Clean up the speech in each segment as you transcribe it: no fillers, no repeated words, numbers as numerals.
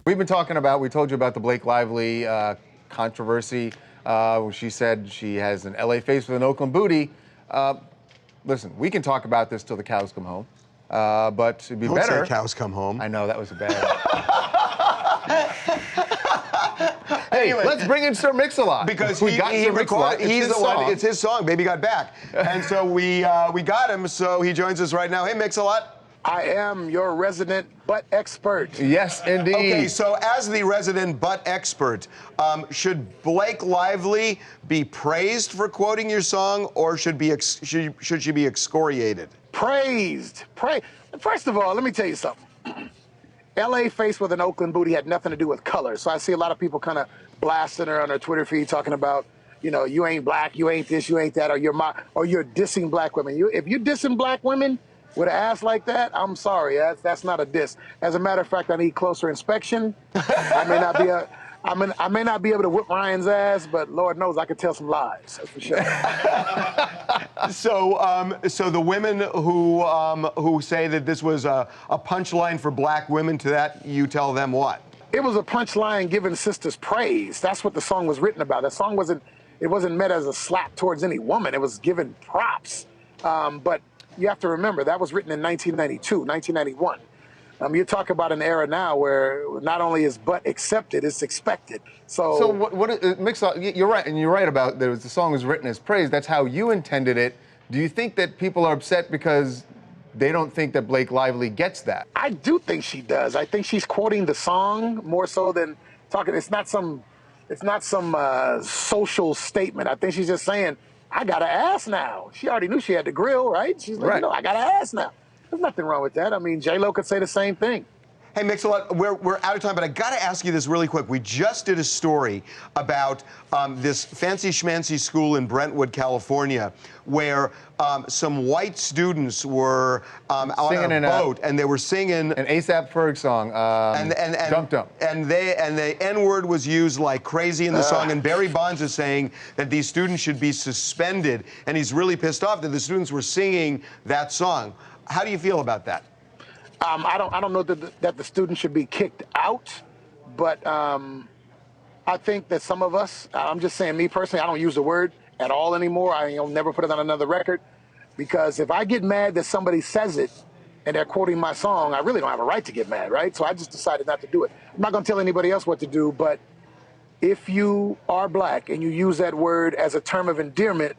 We've been talking about, we told you about the Blake Lively controversy. She said she has an LA face with an Oakland booty. Listen, we can talk about this till the cows come home, but it'd be Don't better. say cows come home. I know, that was a bad Hey, anyway, let's bring in Sir Mix-a-Lot. Because we got he Sir recorded, Mix-a-Lot. he's the one, it's his song, Baby Got Back. And so we got him, so he joins us right now. Hey, Mix-a-Lot. I am your resident butt expert. Yes, indeed. Okay, so as the resident butt expert, should Blake Lively be praised for quoting your song, or should she be excoriated? Praised. First of all, let me tell you something. LA face with an Oakland booty had nothing to do with color. So I see a lot of people kind of blasting her on their Twitter feed talking about, you know, you ain't black, you ain't this, you ain't that, or you're dissing black women. If you're dissing black women with an ass like that, I'm sorry, that's not a diss. As a matter of fact, I need closer inspection. I may not be able to whip Ryan's ass, but Lord knows I could tell some lies, that's for sure. So the women who say that this was a punchline for black women, to that you tell them what? It was a punchline giving sisters praise. That's what the song was written about. The song wasn't meant as a slap towards any woman. It was giving props. But you have to remember, that was written in 1992, 1991. You talk about an era now where not only is butt accepted, it's expected. So what Mix-a-Lot, you're right, and you're right about the song was written as praise. That's how you intended it. Do you think that people are upset because they don't think that Blake Lively gets that? I do think she does. I think she's quoting the song more so than talking. It's not some social statement. I think she's just saying, I got an ass now. She already knew she had the grill, right? She's like, no, I got an ass now. There's nothing wrong with that. I mean, J-Lo could say the same thing. Hey, Mix-a-Lot, we're out of time, but I got to ask you this really quick. We just did a story about this fancy schmancy school in Brentwood, California, where some white students were on a boat, and they were singing an A$AP Ferg song, Dum Dum. And the N-word was used like crazy in the song, and Barry Bonds is saying that these students should be suspended, and he's really pissed off that the students were singing that song. How do you feel about that? I don't know that the students should be kicked out, but I think that some of us, I'm just saying, me personally, I don't use the word at all anymore. I'll never put it on another record, because if I get mad that somebody says it and they're quoting my song, I really don't have a right to get mad, right? So I just decided not to do it. I'm not going to tell anybody else what to do, but if you are black and you use that word as a term of endearment,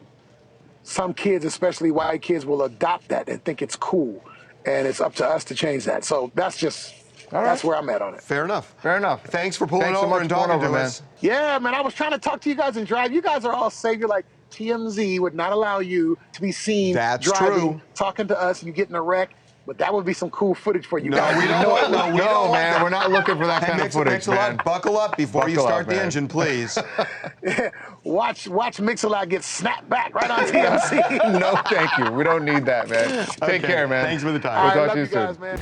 some kids, especially white kids, will adopt that and think it's cool. And it's up to us to change that. So that's just, that's where I'm at on it. Fair enough. Fair enough. Thanks for pulling over and talking to us. Yeah, man, I was trying to talk to you guys and drive. You guys are all savior, like TMZ would not allow you to be seen driving, talking to us, and you get in a wreck. But that would be some cool footage for you guys. No, we don't want that. No, man, we're not looking for that kind of footage, man. Buckle up before you start the engine, please. Watch Mix-a-Lot get snapped back right on TMZ. No, thank you. We don't need that, man. Take care, man. Thanks for the time. We'll talk to you soon. Guys, man.